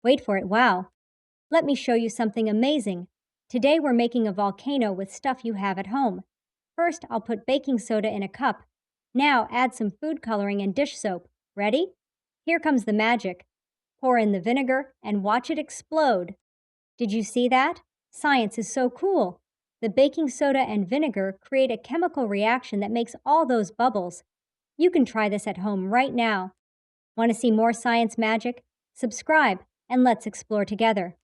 Wait for it, wow. Let me show you something amazing. Today we're making a volcano with stuff you have at home. First, I'll put baking soda in a cup. Now, add some food coloring and dish soap. Ready? Here comes the magic. Pour in the vinegar and watch it explode. Did you see that? Science is so cool. The baking soda and vinegar create a chemical reaction that makes all those bubbles. You can try this at home right now. Want to see more science magic? Subscribe and let's explore together.